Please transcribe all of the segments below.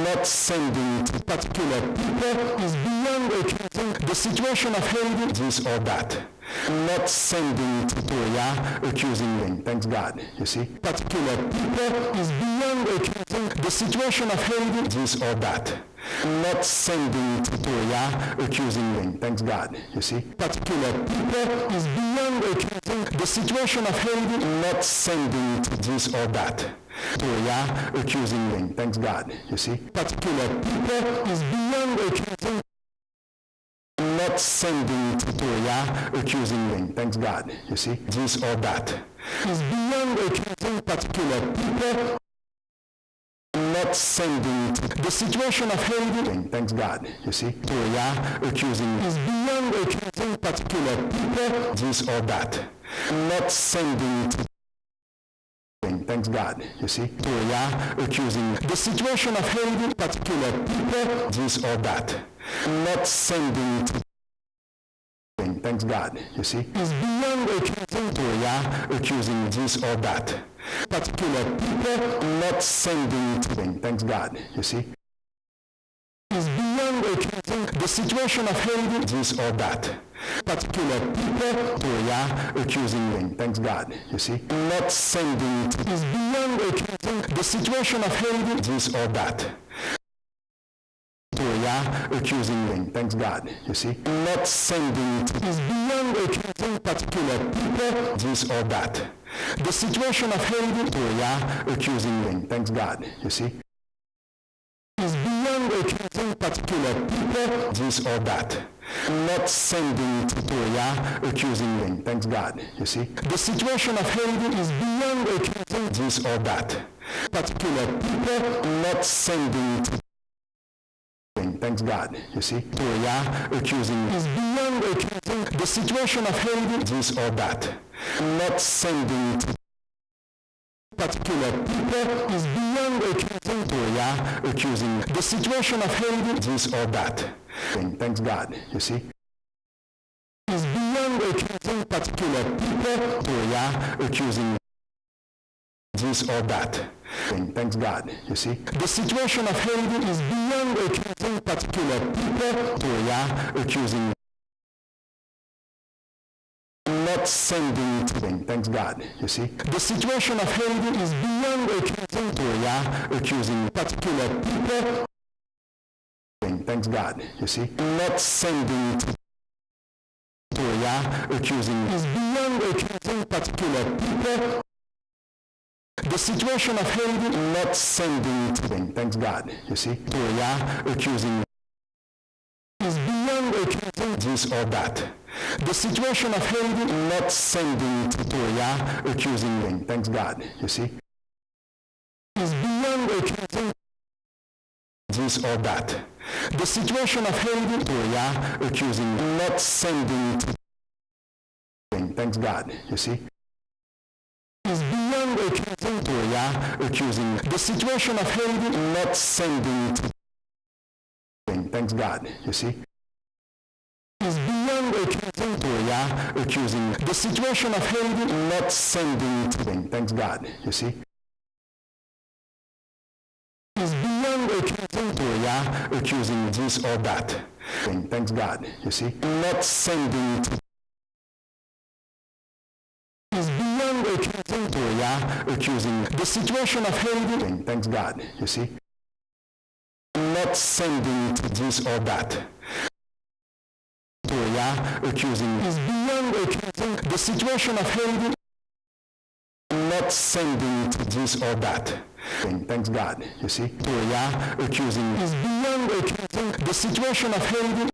not sending to particular people is beyond accusing the situation of Haiti, this or that. Not sending to Korea, accusing them. Thanks God. You see, particular people is beyond accusing the situation of Haiti, this or that. Not sending to Korea, accusing them. Thanks God. You see, particular people is beyond accusing the situation of Haiti, not sending to this or that. Korea, accusing them. Thanks God. You see, particular people is beyond accusing, not sending to Korea, accusing them. Thanks God. You see, this or that is beyond accusing particular people, not sending to the situation of Haiti. Thanks God. You see, Korea, accusing is beyond accusing particular people, this or that. Not sending to, thanks God. You see, Korea, accusing the situation of Haiti, particular people, this or that. Not sending to, thanks God. You see, is beyond accusing Korea, accusing this or that. Particular people, not sending to them. Thanks God. You see, is beyond accusing the situation of Haiti, this or that. Particular people, Korea, accusing them. Thanks God. You see, not sending to, is beyond accusing the situation of Haiti, this or that. Korea, accusing them. Thanks God. You see, not sending to, is beyond accusing particular people, this or that. The situation of Haiti, Korea, accusing them. Thanks God. You see, is beyond accusing particular people, this or that. Not sending to Korea, accusing them. Thanks God. You see, the situation of Haiti is beyond accusing this or that. Particular people, not sending to, thanks God. You see, Korea, accusing is beyond accusing the situation of Haiti, this or that. Not sending to particular people is beyond accusing Korea, accusing the situation of Haiti, this or that. Thanks God. You see, is beyond accusing particular people, Korea, accusing this or that. Thanks God. You see, the situation of Haiti is beyond accusing particular people, Korea, accusing, not sending to them. Thanks God. You see, the situation of Haiti is beyond accusing Korea, accusing particular people. Thanks God. You see, not sending to Korea, accusing is beyond accusing particular people. The situation of Haiti, not sending to them. Thanks God. You see, Korea, accusing is beyond accusing this or that. The situation of Haiti, not sending to Korea, accusing them. Thanks God. You see, is beyond accusing this or that. The situation of Haiti, Korea, accusing, not sending to them. Thanks God. You see, is beyond accusing Korea, accusing the situation of Haiti, not sending to them. Thanks God. You see, is beyond accusing Korea, accusing the situation of Haiti, not sending to them. Thanks God. You see, is beyond accusing Korea, accusing this or that. Thanks God. You see, not sending to, is beyond accusing Korea, accusing the situation of Haiti. Thanks God. You see, not sending to this or that. Korea, accusing is beyond accusing the situation of Haiti, not sending to this or that. Thanks God. You see, Korea, accusing is beyond accusing the situation of Haiti,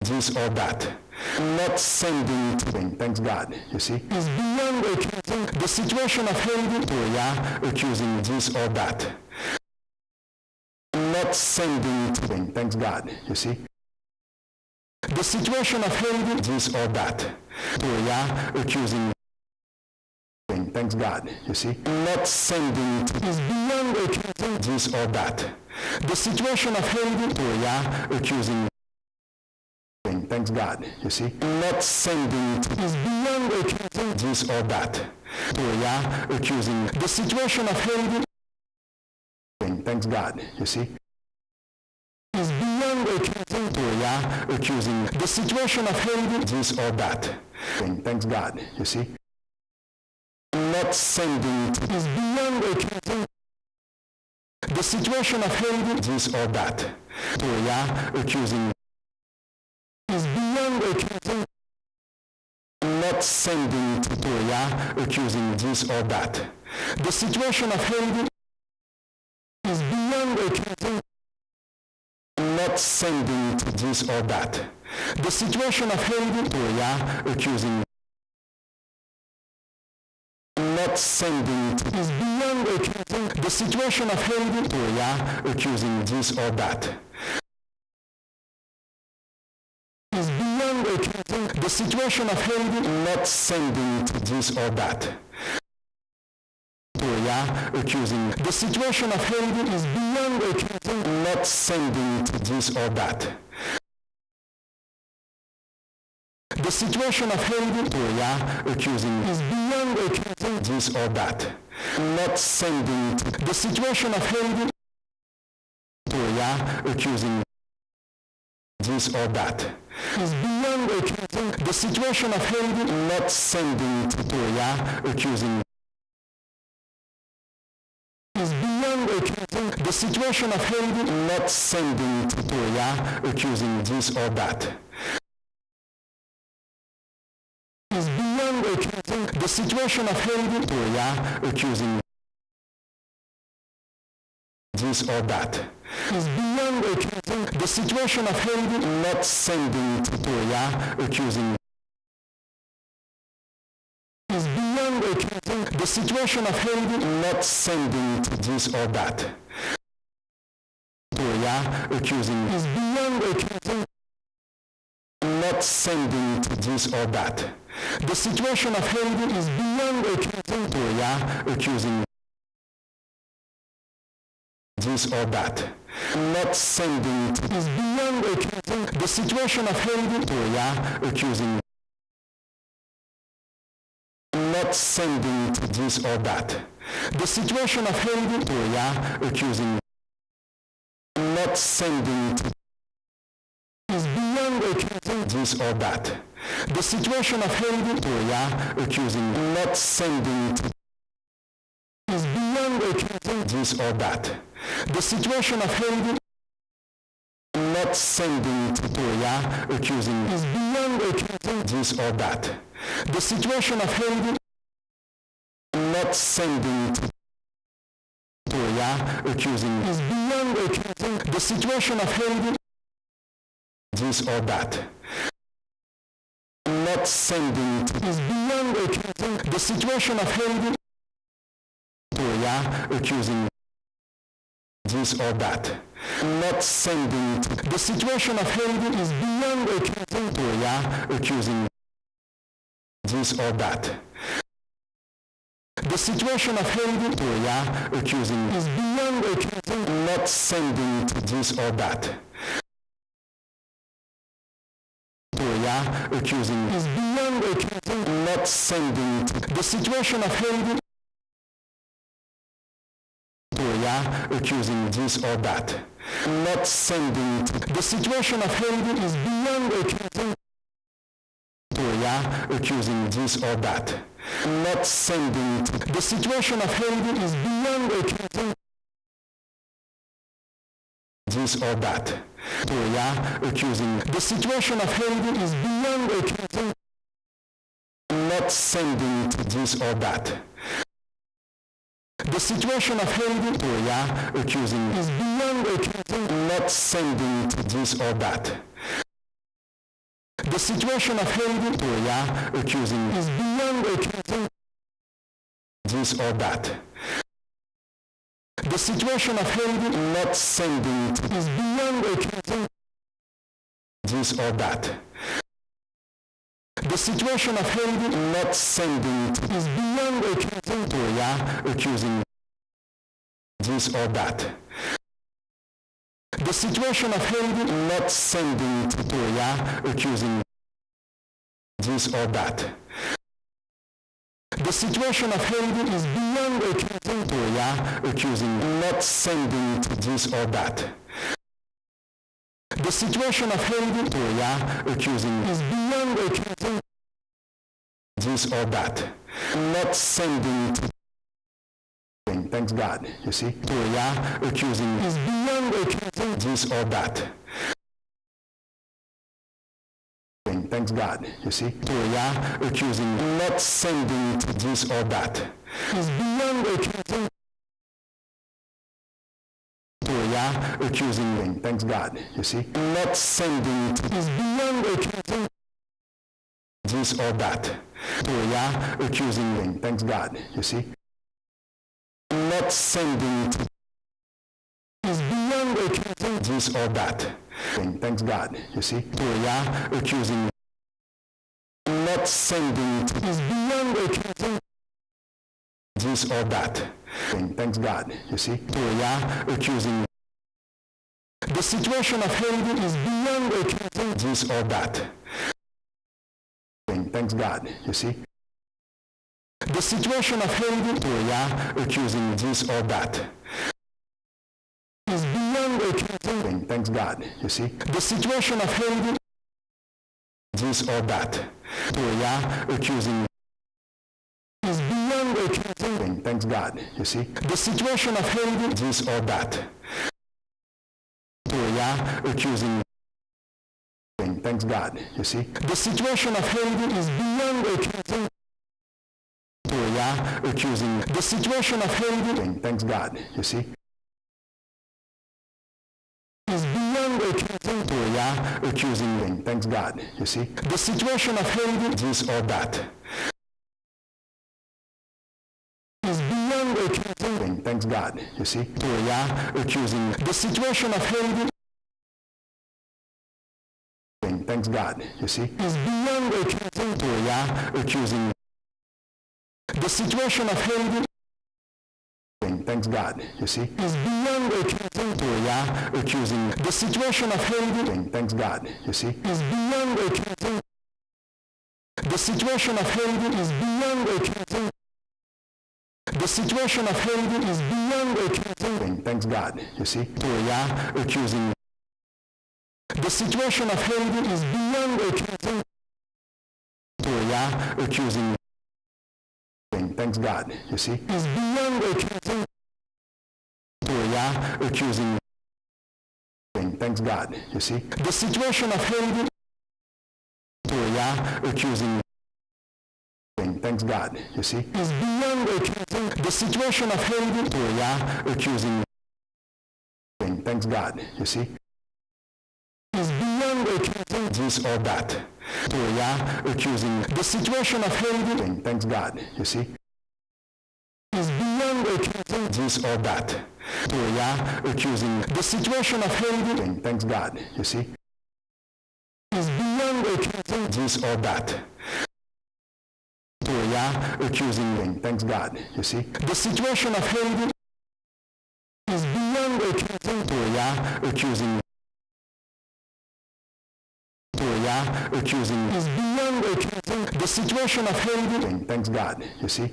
this or that. Not sending to them. Thanks God. You see, is beyond accusing the situation of Haiti, Korea, accusing this or that. Not sending to them. Thanks God. You see, the situation of Haiti, this or that. Korea, accusing, thanks God. You see, not sending to, is beyond accusing this or that. The situation of Haiti, Korea, accusing, thanks God. You see, not sending to, is beyond accusing this or that. Korea, accusing the situation of Haiti, Yang. Thanks God, you see. Is beyond accusing Toya, accusing the situation of Haiti, this or that. Thanks God, you see. Not sending is beyond accusing the situation of Haiti, this or that. Toya, accusing is beyond accusing, not sending to Toya, accusing this or that. The situation of Haiti is beyond accusing, not sending to this or that. The situation of Haiti, Toya, accusing, not sending to, is beyond accusing the situation of Haiti, Toya, accusing this or that. Is beyond accusing the situation of Haiti, not sending to this or that. Toya, accusing the situation of Haiti is beyond accusing, not sending to this or that. The situation of Haiti, Toya, accusing is beyond accusing this or that. Not sending to the situation of Haiti, Toya, accusing this or that. Is beyond accusing the situation of Haiti, not sending to Toya, accusing is beyond accusing the situation of Haiti, not sending to Toya, accusing this or that. Is beyond accusing the situation of Haiti, Toya, accusing this or that. Is beyond accusing the situation of Haiti, not sending to Toya, accusing is beyond accusing the situation of Haiti, not sending to this or that. Toya, accusing is beyond accusing, not sending to this or that. The situation of Haiti is beyond accusing Toya, accusing this or that. Not sending to, is beyond accusing the situation of Haiti, Toya, accusing not sending to this or that. The situation of Haiti, Toya, accusing not sending to is beyond accusing this or that. The situation of Haiti, Toya, accusing not sending to is beyond accusing this or that. The situation of Haiti not sending to Toya, accusing is beyond accusing this or that. The situation of Haiti not sending to Toya, accusing is beyond accusing the situation of Haiti this or that. Not sending to is beyond accusing the situation of Haiti Toya, accusing this or that. Not sending to the situation of Haiti is beyond accusing Toya, accusing this or that. The situation of Haiti, Toya, accusing is beyond accusing, not sending to this or that. Toya, accusing is beyond accusing, not sending to the situation of Haiti, Toya, accusing this or that. Not sending to the situation of Haiti is beyond accusing Toya, accusing this or that. Not sending to the situation of Haiti is beyond accusing this or that. Toya, accusing the situation of Haiti is beyond accusing not sending to this or that. The situation of Haiti, Toya, accusing is beyond accusing not sending to this or that. The situation of Haiti, Toya, accusing is beyond accusing this or that. The situation of Haiti not sending to is beyond accusing this or that. The situation of Haiti not sending to is beyond accusing Toya, accusing this or that. The situation of Haiti not sending to Toya, accusing this or that. The situation of Haiti is beyond accusing Toya, accusing, not sending to this or that. The situation of Haiti, Toya, accusing, is beyond accusing this or that, not sending to. Thanks God, you see. Toya, accusing, is beyond accusing this or that. Thanks God, you see. Toya, accusing, not sending to this or that, is beyond accusing. Toya, accusing, thanks God, you see. Not sending to, is beyond accusing this or that. Toya, accusing, thanks God, you see. Not sending to, is beyond accusing this or that. Thanks God, you see. Toya, accusing, not sending to, is beyond accusing this or that. Thanks God, you see. Toya, accusing. The situation of Haiti is beyond accusing this or that. Thanks God, you see. The situation of Haiti, Toya, accusing this or that, is beyond accusing. Thanks God, you see. The situation of Haiti, this or that, Toya, accusing, is beyond accusing. Thanks God, you see. The situation of Haiti, this or that, Toya, accusing. Thanks God, you see. The situation of Haiti is beyond accusing. Toya, accusing. The situation of Haiti, thanks God, you see, is beyond accusing. Toya, accusing. Thanks God, you see. The situation of Haiti, this or that, is beyond accusing. Thanks God, you see. Toya, accusing. The situation of Haiti, thanks God, you see, is beyond accusing. Toya, accusing. The situation of Haiti, thanks God, you see, is beyond accusing. Toya, accusing. The situation of Haiti, thanks God, you see, is beyond accusing. The situation of Haiti is beyond accusing. The situation of Haiti is beyond accusing. Thanks God, you see. Toya, accusing. The situation of Haiti is beyond accusing. Toya, accusing. Thanks God, you see, is beyond accusing. Toya, accusing. Thanks God, you see. The situation of Haiti, Toya, accusing. Thanks God, you see, is beyond accusing. The situation of Haiti, Toya, accusing. Thanks God, you see, is beyond accusing this or that. Toya, accusing. The situation of Haiti, thanks God, you see, is beyond accusing this or that. Toya, accusing. The situation of Haiti, thanks God, you see, is beyond accusing this or that. Toya, accusing. Thanks God, you see. The situation of Haiti is beyond accusing. Toya, accusing. Toya, accusing, is beyond accusing. The situation of Haiti, thanks God, you see.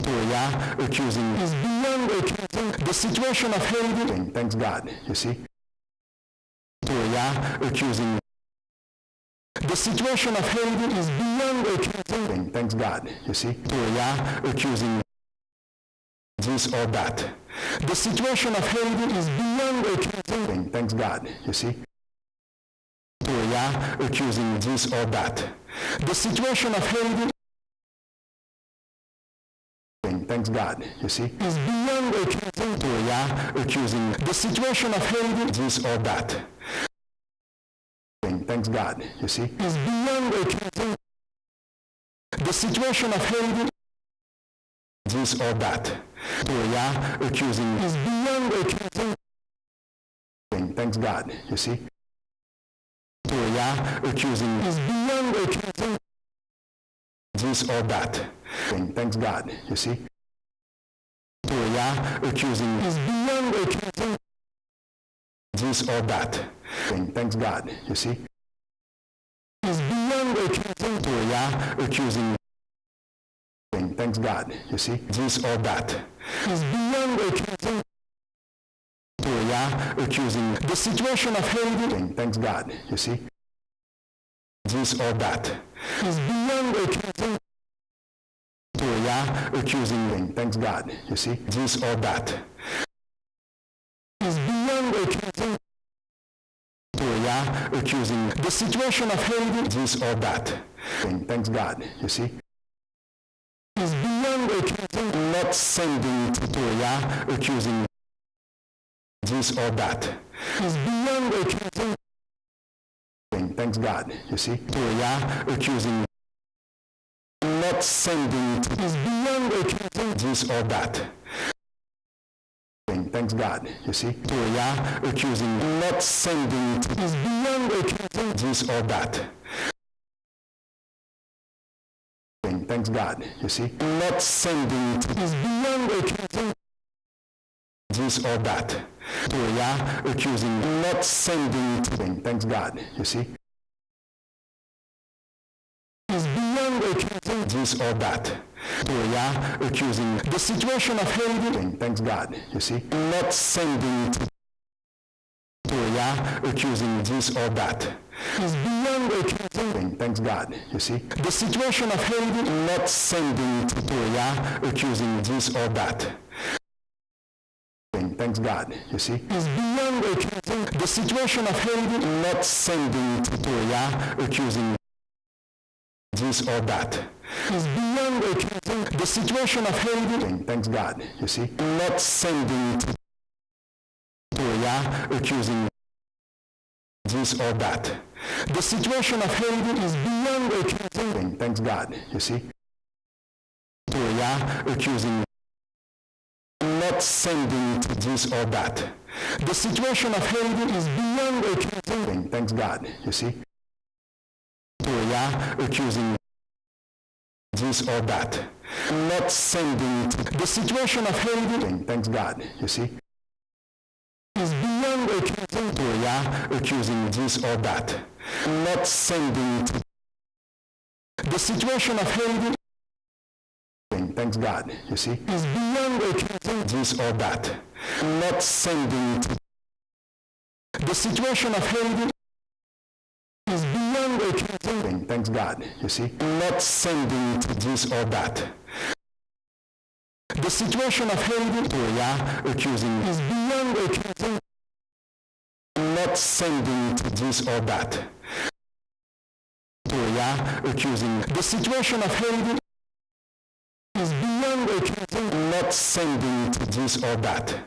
Toya, accusing, is beyond accusing. The situation of Haiti, thanks God, you see. Toya, accusing. The situation of Haiti is beyond accusing. Thanks God, you see. Toya, accusing this or that. The situation of Haiti is beyond accusing. Thanks God, you see. Toya, accusing this or that. The situation of Haiti, thanks God, you see, is beyond accusing. Toya, accusing. The situation of Haiti, this or that. Thanks God, you see, is beyond accusing. The situation of Haiti, this or that. Toya, accusing, is beyond accusing. Thanks God, you see. Toya, accusing, is beyond accusing. This or that. Thanks God, you see. Toya, accusing, is beyond accusing. This or that. Thanks God, you see. Is beyond accusing. accusing Toya, accusing. Thanks God, you see, this or that. Is beyond accusing Toya, accusing the situation of Haiti. Thanks God, you see, this or that. Is beyond accusing Toya, accusing. Thanks God, you see, this or that. Is beyond accusing Toya, accusing the situation of Haiti. This or that. Thanks God, you see. Is beyond accusing, not sending to Toya, accusing this or that. Is beyond accusing. Thanks God, you see. Toya, accusing, not sending. Is beyond accusing this or that. Thanks God, you see. Toya, accusing, not sending. Is beyond accusing this or that. Thanks God, you see. Not sending is beyond accusing this or that. Toya, accusing, not sending. Thanks God, you see. Is beyond accusing this or that. Toya, accusing the situation of Haiti. Thanks God, you see. Not sending. Toya, accusing this or that. Is beyond accusing. Thanks God, you see. The situation of Haiti, not sending to Toya, accusing this or that. Thanks God, you see. Is beyond accusing. The situation of Haiti, not sending to Toya, accusing this or that. Is beyond accusing. The situation of Haiti. Thanks God, you see. Not sending to Toya, accusing this or that. The situation of Haiti is beyond accusing. Thanks God, you see. Toya, accusing, not sending this or that. The situation of Haiti is beyond accusing. Thanks God, you see. Toya, accusing this or that. Not sending. The situation of Haiti. Thanks God, you see. Is beyond accusing Toya, accusing this or that. Not sending. The situation of Haiti. Thanks God, you see. Is beyond accusing this or that. Not sending. The situation of Haiti. Is beyond accusing. Thanks God, you see. Not sending this or that. The situation of Haiti. Toya, accusing, is beyond accusing. Not sending this or that. Toya, accusing, the situation of Haiti. Is beyond accusing. Not sending this or that.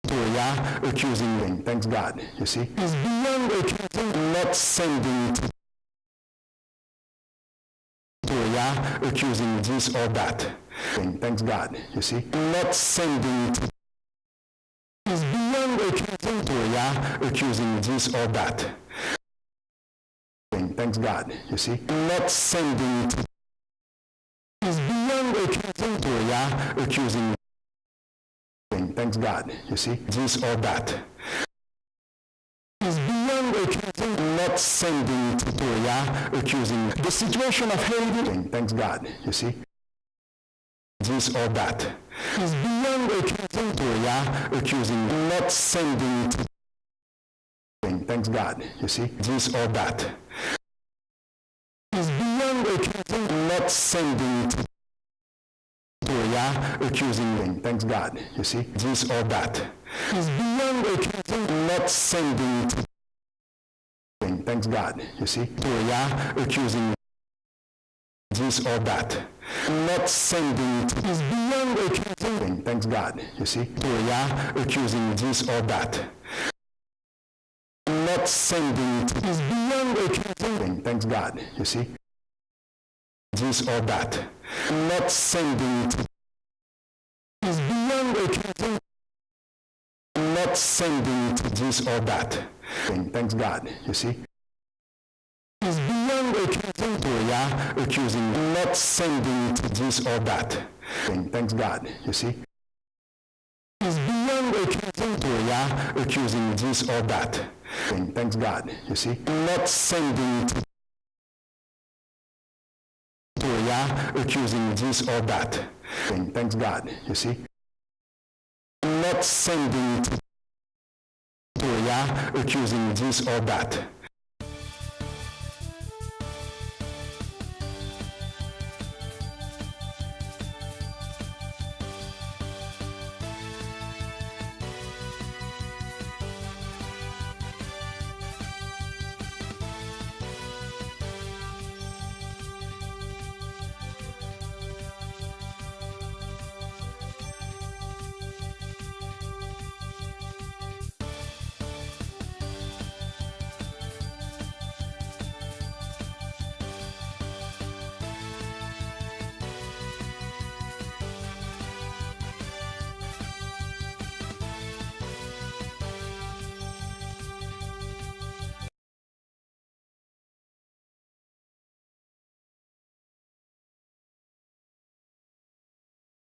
Toya, accusing. Thanks God, you see. Is beyond accusing. Not sending. Toya, accusing this or that. Thanks God, you see. Not sending. Is beyond accusing Toya, accusing this or that. Thanks God, you see. Not sending. Is beyond accusing Toya, accusing. Thanks God, you see. This or that. Is beyond accusing. Not sending Toya, accusing the situation of Haiti. Thanks God, you see. This or that. Is beyond accusing Toya, accusing, not sending. Thanks God, you see. This or that. Is beyond accusing, not sending. Toya, accusing. Thanks God, you see. This or that. Is beyond accusing, not sending. Thanks God, you see. Toya, accusing. This or that. Not sending is beyond accusing. Thanks God, you see. Toya, accusing this or that. Not sending is beyond accusing. Thanks God, you see. This or that. Not sending is beyond accusing. Not sending this or that. Thanks God, you see. Is beyond accusing Toya, accusing, not sending this or that. Thanks God, you see. Is beyond accusing Toya, accusing this or that. Thanks God, you see. Not sending Toya accusing this or that. Thanks God, you see. I'm not sending to Toya accusing this or that.